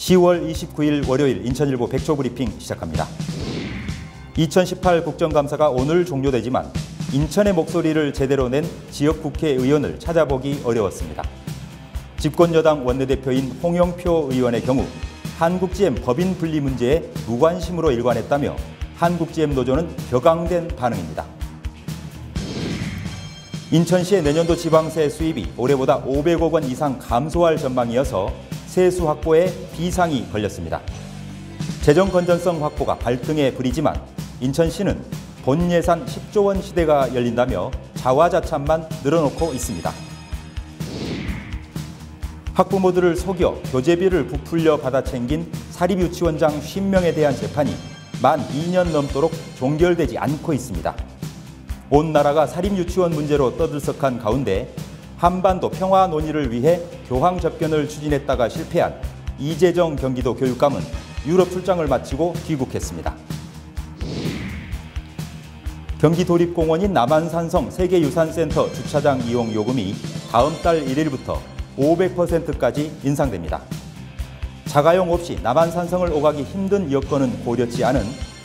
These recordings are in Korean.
10월 29일 월요일 인천일보 백초 브리핑 시작합니다. 2018 국정감사가 오늘 종료되지만 인천의 목소리를 제대로 낸 지역 국회의원을 찾아보기 어려웠습니다. 집권여당 원내대표인 홍영표 의원의 경우 한국GM 법인 분리 문제에 무관심으로 일관했다며 한국GM 노조는 격앙된 반응입니다. 인천시의 내년도 지방세 수입이 올해보다 500억 원 이상 감소할 전망이어서 세수 확보에 비상이 걸렸습니다. 재정 건전성 확보가 발등에 불이지만 인천시는 본 예산 10조 원 시대가 열린다며 자화자찬만 늘어놓고 있습니다. 학부모들을 속여 교재비를 부풀려 받아 챙긴 사립유치원장 50명에 대한 재판이 만 2년 넘도록 종결되지 않고 있습니다. 온 나라가 사립유치원 문제로 떠들썩한 가운데 한반도 평화 논의를 위해 교황 접견을 추진했다가 실패한 이재정 경기도 교육감은 유럽 출장을 마치고 귀국했습니다. 경기도립공원인 남한산성 세계유산센터 주차장 이용 요금이 다음 달 1일부터 500%까지 인상됩니다. 자가용 없이 남한산성을 오가기 힘든 여건은 고려치 않은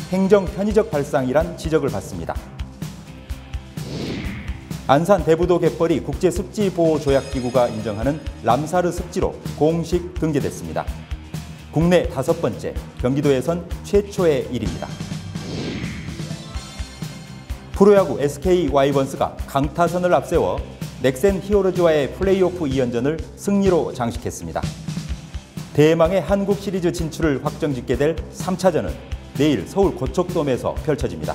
행정 편의적 발상이란 지적을 받습니다. 안산 대부도 갯벌이 국제습지보호조약기구가 인정하는 람사르 습지로 공식 등재됐습니다. 국내 5번째, 경기도에선 최초의 일입니다. 프로야구 SK 와이번스가 강타선을 앞세워 넥센 히어로즈와의 플레이오프 2연전을 승리로 장식했습니다. 대망의 한국 시리즈 진출을 확정짓게 될 3차전은 내일 서울 고척돔에서 펼쳐집니다.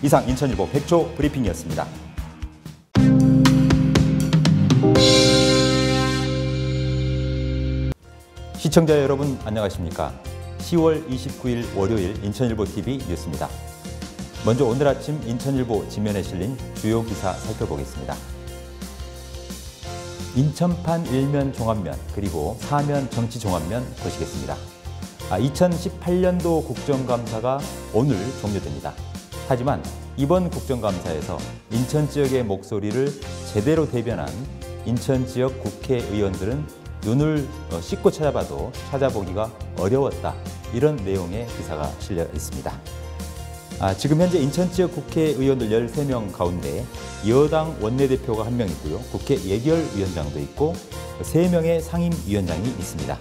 이상 인천일보 백초 브리핑이었습니다. 시청자 여러분 안녕하십니까? 10월 29일 월요일 인천일보 TV 뉴스입니다. 먼저 오늘 아침 인천일보 지면에 실린 주요 기사 살펴보겠습니다. 인천판 일면 종합면 그리고 사면 정치 종합면 보시겠습니다. 2018년도 국정감사가 오늘 종료됩니다. 하지만 이번 국정감사에서 인천 지역의 목소리를 제대로 대변한 인천 지역 국회의원들은 눈을 씻고 찾아봐도 찾아보기가 어려웠다. 이런 내용의 기사가 실려 있습니다. 지금 현재 인천 지역 국회의원들 13명 가운데 여당 원내대표가 1명 있고요. 국회 예결위원장도 있고 3명의 상임위원장이 있습니다.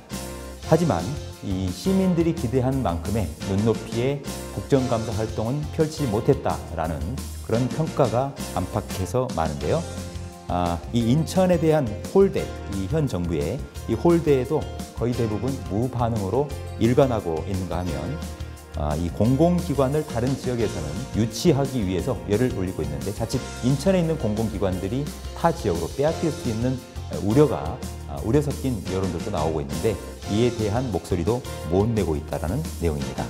하지만 이 시민들이 기대한 만큼의 눈높이의 국정감사 활동은 펼치지 못했다라는 그런 평가가 안팎에서 많은데요. 이 인천에 대한 홀대, 이 현 정부의 이 홀대에도 거의 대부분 무반응으로 일관하고 있는가 하면 이 공공기관을 다른 지역에서는 유치하기 위해서 열을 올리고 있는데 자칫 인천에 있는 공공기관들이 타 지역으로 빼앗길 수 있는 우려 섞인 여론들도 나오고 있는데 이에 대한 목소리도 못 내고 있다는 내용입니다.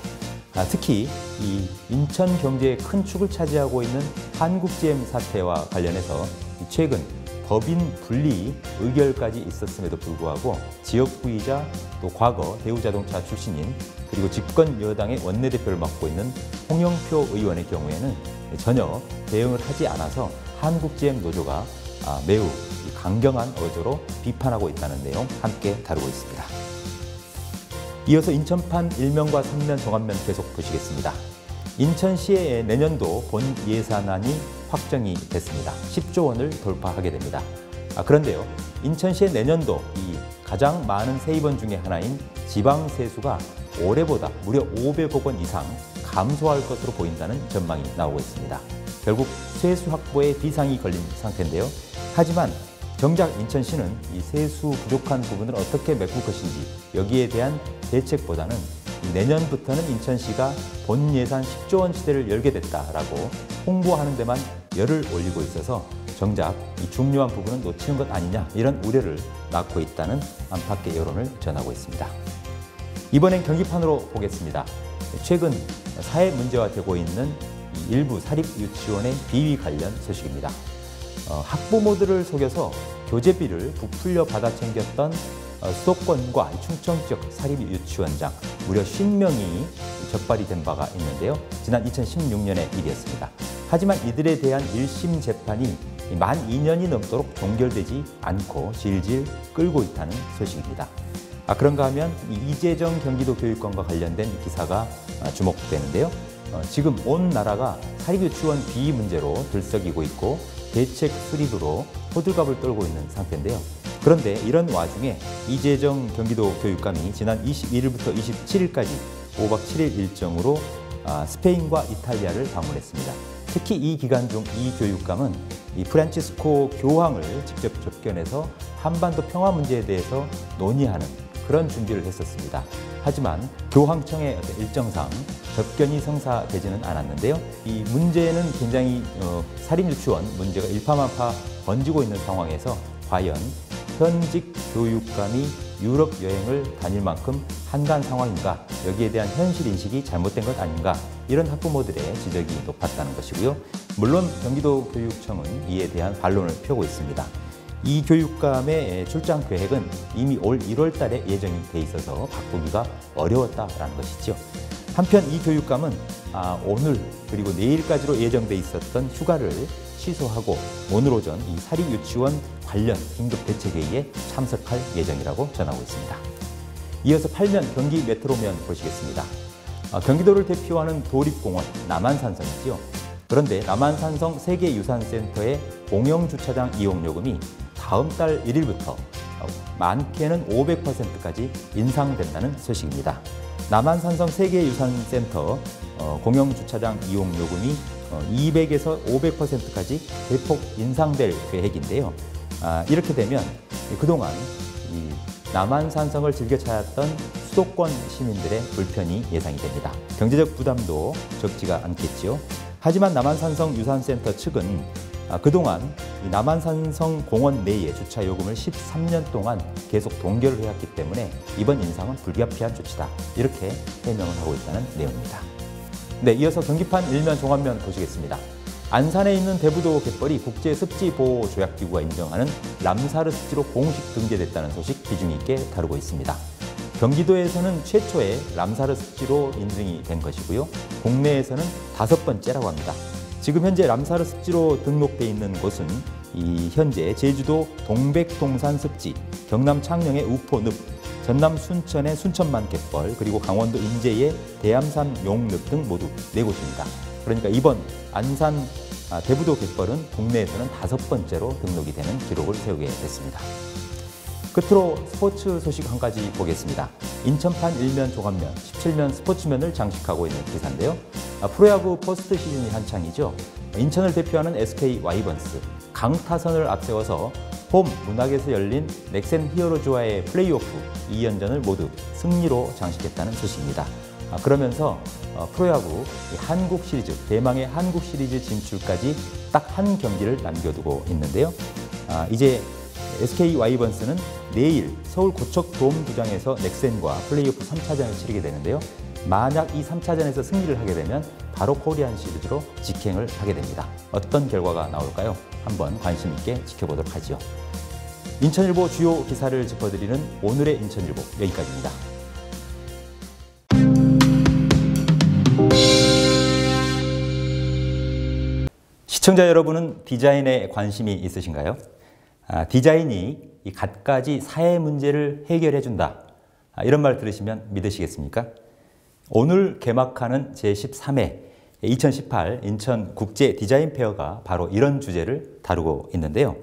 특히 이 인천 경제의 큰 축을 차지하고 있는 한국GM 사태와 관련해서 최근 법인 분리 의결까지 있었음에도 불구하고 지역구이자 또 과거 대우자동차 출신인 그리고 집권 여당의 원내대표를 맡고 있는 홍영표 의원의 경우에는 전혀 대응을 하지 않아서 한국GM 노조가 매우 강경한 어조로 비판하고 있다는 내용 함께 다루고 있습니다. 이어서 인천판 일면과 3면 종합면 계속 보시겠습니다. 인천시의 내년도 본 예산안이 확정이 됐습니다. 10조 원을 돌파하게 됩니다. 그런데요, 인천시의 내년도 이 가장 많은 세입원 중에 하나인 지방세수가 올해보다 무려 500억 원 이상 감소할 것으로 보인다는 전망이 나오고 있습니다. 결국 세수 확보에 비상이 걸린 상태인데요. 하지만 정작 인천시는 이 세수 부족한 부분을 어떻게 메꿀 것인지 여기에 대한 대책보다는 내년부터는 인천시가 본 예산 10조 원 시대를 열게 됐다라고 홍보하는 데만 열을 올리고 있어서 정작 이 중요한 부분은 놓치는 것 아니냐 이런 우려를 낳고 있다는 안팎의 여론을 전하고 있습니다. 이번엔 경기판으로 보겠습니다. 최근 사회 문제화되고 있는 일부 사립유치원의 비위 관련 소식입니다. 학부모들을 속여서 교재비를 부풀려 받아 챙겼던 수도권과 충청 지역 사립유치원장 무려 50명이 적발이 된 바가 있는데요. 지난 2016년의 일이었습니다. 하지만 이들에 대한 1심 재판이 만 2년이 넘도록 종결되지 않고 질질 끌고 있다는 소식입니다. 그런가 하면 이재정 경기도 교육감과 관련된 기사가 주목되는데요. 지금 온 나라가 사립유치원 비위 문제로 들썩이고 있고 대책 수립으로 호들갑을 떨고 있는 상태인데요. 그런데 이런 와중에 이재정 경기도 교육감이 지난 21일부터 27일까지 5박 7일 일정으로 스페인과 이탈리아를 방문했습니다. 특히 이 기간 중 이 교육감은 이 프란치스코 교황을 직접 접견해서 한반도 평화 문제에 대해서 논의하는 그런 준비를 했었습니다. 하지만 교황청의 어떤 일정상 접견이 성사되지는 않았는데요. 이 문제는 굉장히 사립유치원 문제가 일파만파 번지고 있는 상황에서 과연 현직 교육감이 유럽 여행을 다닐 만큼 한가한 상황인가, 여기에 대한 현실 인식이 잘못된 것 아닌가, 이런 학부모들의 지적이 높았다는 것이고요. 물론 경기도 교육청은 이에 대한 반론을 펴고 있습니다. 이 교육감의 출장 계획은 이미 올 1월 달에 예정이 돼 있어서 바꾸기가 어려웠다라는 것이죠. 한편 이 교육감은 오늘 그리고 내일까지로 예정돼 있었던 휴가를 취소하고 오늘 오전 이 사립유치원 관련 긴급대책회의에 참석할 예정이라고 전하고 있습니다. 이어서 8면 경기 메트로면 보시겠습니다. 경기도를 대표하는 도립공원 남한산성이지요. 그런데 남한산성 세계유산센터의 공영주차장 이용요금이 다음 달 1일부터 많게는 500%까지 인상된다는 소식입니다. 남한산성 세계유산센터 공영주차장 이용요금이 200에서 500%까지 대폭 인상될 계획인데요. 이렇게 되면 그동안 이 남한산성을 즐겨 찾았던 수도권 시민들의 불편이 예상이 됩니다. 경제적 부담도 적지가 않겠지요. 하지만 남한산성 유산센터 측은 그동안 이 남한산성 공원 내에 주차 요금을 13년 동안 계속 동결을 해왔기 때문에 이번 인상은 불가피한 조치다, 이렇게 해명을 하고 있다는 내용입니다. 네, 이어서 경기판 일면 종합면 보시겠습니다. 안산에 있는 대부도 갯벌이 국제습지보호조약기구가 인정하는 람사르 습지로 공식 등재됐다는 소식 비중 있게 다루고 있습니다. 경기도에서는 최초의 람사르 습지로 인증이 된 것이고요. 국내에서는 5번째라고 합니다. 지금 현재 람사르 습지로 등록돼 있는 곳은 현재 제주도 동백동산 습지, 경남 창녕의 우포늪, 전남 순천의 순천만 갯벌, 그리고 강원도 인제의 대암산 용늪 등 모두 4곳입니다. 그러니까 이번 안산 대부도 갯벌은 국내에서는 5번째로 등록이 되는 기록을 세우게 됐습니다. 끝으로 스포츠 소식 한 가지 보겠습니다. 인천판 일면 종합면, 17면 스포츠면을 장식하고 있는 기사인데요. 프로야구 포스트 시즌이 한창이죠. 인천을 대표하는 SK 와이번스, 강타선을 앞세워서 홈 문학에서 열린 넥센 히어로즈와의 플레이오프 2연전을 모두 승리로 장식했다는 소식입니다. 그러면서 프로야구 한국 시리즈, 대망의 한국 시리즈 진출까지 딱 한 경기를 남겨두고 있는데요. 이제 SK 와이번스는 내일 서울 고척돔구장에서 넥센과 플레이오프 3차전을 치르게 되는데요. 만약 이 3차전에서 승리를 하게 되면 바로 코리안 시리즈로 직행을 하게 됩니다. 어떤 결과가 나올까요? 한번 관심 있게 지켜보도록 하죠. 인천일보 주요 기사를 짚어드리는 오늘의 인천일보, 여기까지입니다. 시청자 여러분은 디자인에 관심이 있으신가요? 디자인이 이 갖가지 사회 문제를 해결해준다, 이런 말 들으시면 믿으시겠습니까? 오늘 개막하는 제13회 2018 인천 국제 디자인 페어가 바로 이런 주제를 다루고 있는데요.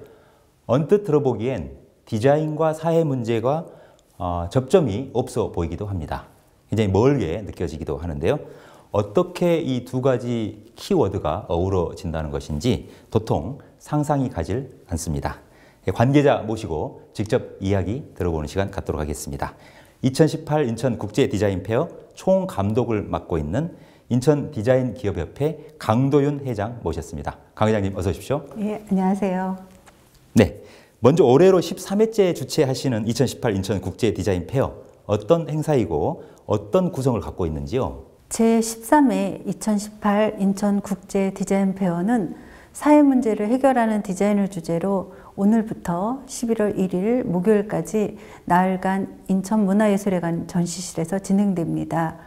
언뜻 들어보기엔 디자인과 사회 문제가 접점이 없어 보이기도 합니다. 굉장히 멀게 느껴지기도 하는데요. 어떻게 이 두 가지 키워드가 어우러진다는 것인지 도통 상상이 가질 않습니다. 관계자 모시고 직접 이야기 들어보는 시간 갖도록 하겠습니다. 2018 인천 국제 디자인 페어 총 감독을 맡고 있는 인천 디자인 기업협회 강도윤 회장 모셨습니다. 강 회장님 어서 오십시오. 예, 안녕하세요. 네, 먼저 올해로 13회째 주최하시는 2018 인천 국제 디자인 페어, 어떤 행사이고 어떤 구성을 갖고 있는지요? 제13회 2018 인천 국제 디자인 페어는 사회 문제를 해결하는 디자인을 주제로 오늘부터 11월 1일 목요일까지 나흘간 인천문화예술회관 전시실에서 진행됩니다.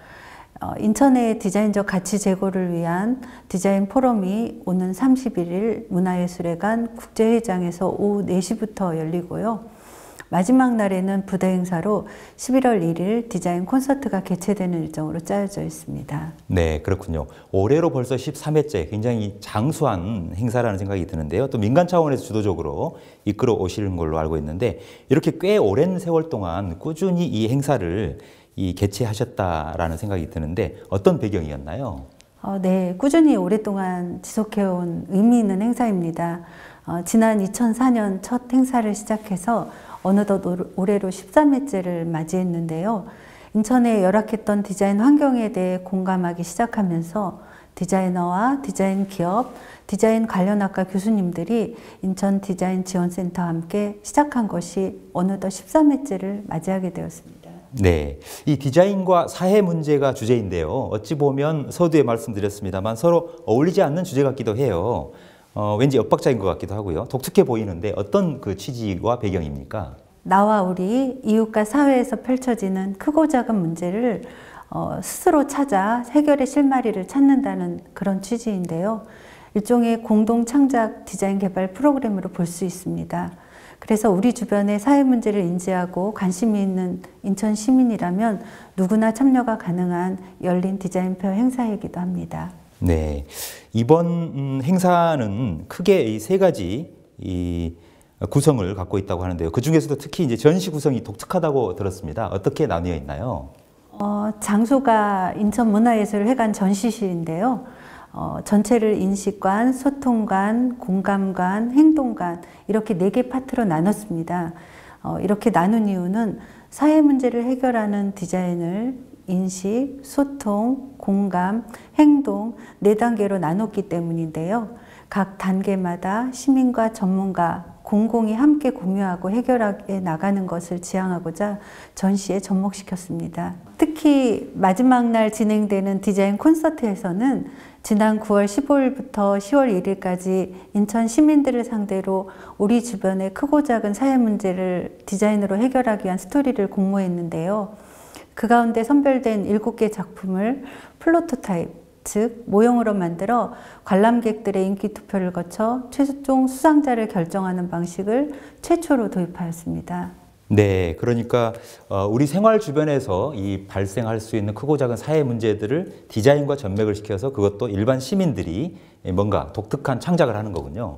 인천의 디자인적 가치 제고를 위한 디자인 포럼이 오는 31일 문화예술회관 국제회장에서 오후 4시부터 열리고요. 마지막 날에는 부대 행사로 11월 1일 디자인 콘서트가 개최되는 일정으로 짜여져 있습니다. 네, 그렇군요. 올해로 벌써 13회째 굉장히 장수한 행사라는 생각이 드는데요. 또 민간 차원에서 주도적으로 이끌어 오시는 걸로 알고 있는데 이렇게 꽤 오랜 세월 동안 꾸준히 이 행사를 개최하셨다라는 생각이 드는데 어떤 배경이었나요? 네, 꾸준히 오랫동안 지속해온 의미 있는 행사입니다. 지난 2004년 첫 행사를 시작해서 어느덧 올해로 13회째를 맞이했는데요. 인천에 열악했던 디자인 환경에 대해 공감하기 시작하면서 디자이너와 디자인 기업, 디자인 관련 학과 교수님들이 인천 디자인 지원센터와 함께 시작한 것이 어느덧 13회째를 맞이하게 되었습니다. 네, 이 디자인과 사회 문제가 주제인데요. 어찌 보면 서두에 말씀드렸습니다만 서로 어울리지 않는 주제 같기도 해요. 왠지 엇박자인 것 같기도 하고요. 독특해 보이는데 어떤 그 취지와 배경입니까? 나와 우리 이웃과 사회에서 펼쳐지는 크고 작은 문제를 스스로 찾아 해결의 실마리를 찾는다는 그런 취지인데요. 일종의 공동 창작 디자인 개발 프로그램으로 볼 수 있습니다. 그래서 우리 주변의 사회 문제를 인지하고 관심이 있는 인천 시민이라면 누구나 참여가 가능한 열린 디자인 페어 행사이기도 합니다. 네, 이번 행사는 크게 이 세 가지 구성을 갖고 있다고 하는데요. 그 중에서도 특히 이제 전시 구성이 독특하다고 들었습니다. 어떻게 나뉘어 있나요? 장소가 인천문화예술회관 전시실인데요. 전체를 인식관, 소통관, 공감관, 행동관 이렇게 4개 파트로 나눴습니다. 이렇게 나눈 이유는 사회 문제를 해결하는 디자인을 인식, 소통, 공감, 행동 4단계로 나눴기 때문인데요. 각 단계마다 시민과 전문가, 공공이 함께 공유하고 해결해 나가는 것을 지향하고자 전시에 접목시켰습니다. 특히 마지막 날 진행되는 디자인 콘서트에서는 지난 9월 15일부터 10월 1일까지 인천 시민들을 상대로 우리 주변의 크고 작은 사회 문제를 디자인으로 해결하기 위한 스토리를 공모했는데요. 그 가운데 선별된 7개 작품을 플로토타입, 즉 모형으로 만들어 관람객들의 인기 투표를 거쳐 최종 수상자를 결정하는 방식을 최초로 도입하였습니다. 네, 그러니까 우리 생활 주변에서 발생할 수 있는 크고 작은 사회 문제들을 디자인과 접맥을 시켜서 그것도 일반 시민들이 뭔가 독특한 창작을 하는 거군요.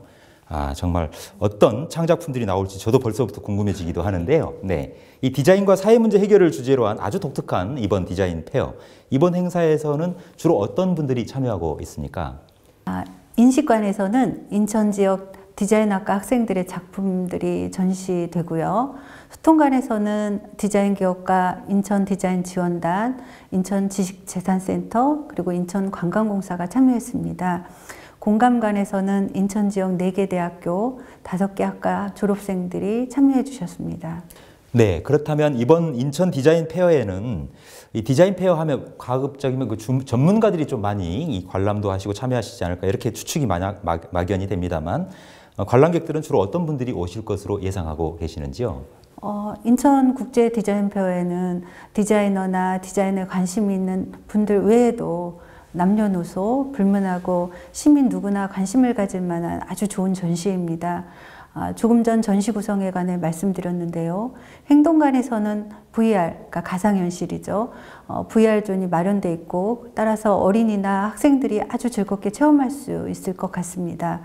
정말 어떤 창작품들이 나올지 저도 벌써부터 궁금해지기도 하는데요. 네, 이 디자인과 사회 문제 해결을 주제로 한 아주 독특한 이번 디자인 페어. 이번 행사에서는 주로 어떤 분들이 참여하고 있습니까? 인식관에서는 인천 지역 디자인학과 학생들의 작품들이 전시되고요. 소통관에서는 디자인 기업과 인천 디자인 지원단, 인천 지식재산센터, 그리고 인천 관광공사가 참여했습니다. 공감관에서는 인천 지역 4개 대학교, 5개 학과 졸업생들이 참여해 주셨습니다. 네, 그렇다면 이번 인천 디자인 페어에는 이 디자인 페어 하면 가급적이면 그 전문가들이 좀 많이 관람도 하시고 참여하시지 않을까 이렇게 추측이 막연히 됩니다만 관람객들은 주로 어떤 분들이 오실 것으로 예상하고 계시는지요? 인천 국제 디자인 페어에는 디자이너나 디자인에 관심이 있는 분들 외에도 남녀노소, 불문하고 시민 누구나 관심을 가질 만한 아주 좋은 전시입니다. 조금 전 전시 구성에 관해 말씀드렸는데요. 행동관에서는 VR, 그러니까 가상현실이죠. VR존이 마련되어 있고 따라서 어린이나 학생들이 아주 즐겁게 체험할 수 있을 것 같습니다.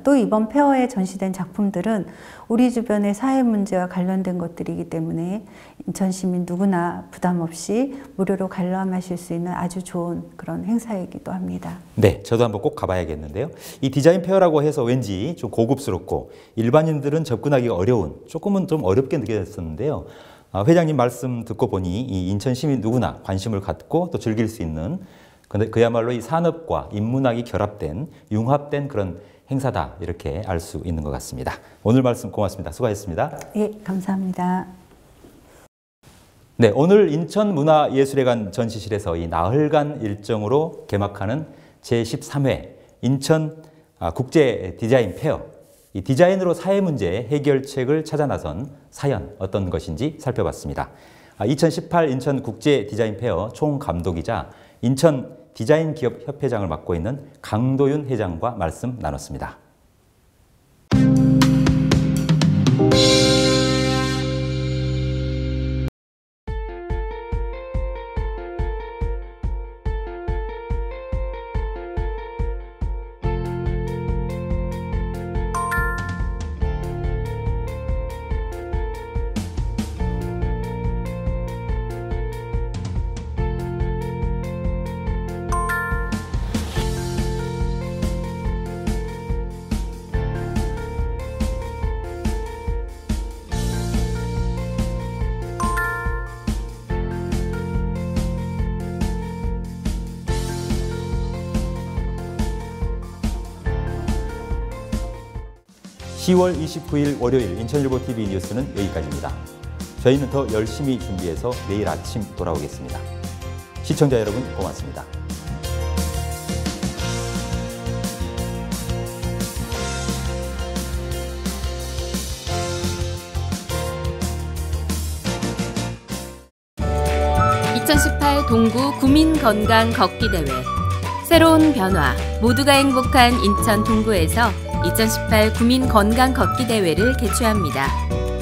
또 이번 페어에 전시된 작품들은 우리 주변의 사회 문제와 관련된 것들이기 때문에 인천 시민 누구나 부담 없이 무료로 관람하실 수 있는 아주 좋은 그런 행사이기도 합니다. 네, 저도 한번 꼭 가봐야겠는데요. 이 디자인 페어라고 해서 왠지 좀 고급스럽고 일반인들은 접근하기가 어려운, 조금은 좀 어렵게 느껴졌었는데요. 회장님 말씀 듣고 보니 이 인천 시민 누구나 관심을 갖고 또 즐길 수 있는 그야말로 이 산업과 인문학이 결합된 융합된 그런 행사다 이렇게 알 수 있는 것 같습니다. 오늘 말씀 고맙습니다. 수고하셨습니다. 예, 감사합니다. 네, 오늘 인천문화예술회관 전시실에서 이 나흘간 일정으로 개막하는 제13회 인천 국제 디자인 페어, 이 디자인으로 사회 문제 해결책을 찾아 나선 사연 어떤 것인지 살펴봤습니다. 2018 인천 국제 디자인 페어 총감독이자 인천 디자인 기업 협회장을 맡고 있는 강도윤 회장과 말씀 나눴습니다. 10월 29일 월요일 인천일보 TV 뉴스는 여기까지입니다. 저희는 더 열심히 준비해서 내일 아침 돌아오겠습니다. 시청자 여러분 고맙습니다. (2018) 동구 구민건강 걷기대회 새로운 변화, 모두가 행복한 인천 동구에서 2018 구민건강 걷기대회를 개최합니다.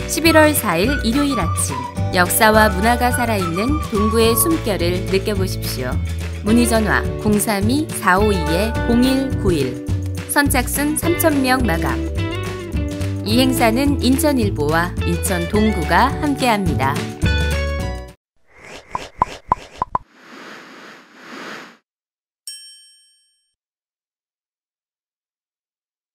11월 4일 일요일 아침, 역사와 문화가 살아있는 동구의 숨결을 느껴보십시오. 문의전화 032-452-0191, 선착순 3,000명 마감. 이 행사는 인천일보와 인천 동구가 함께합니다.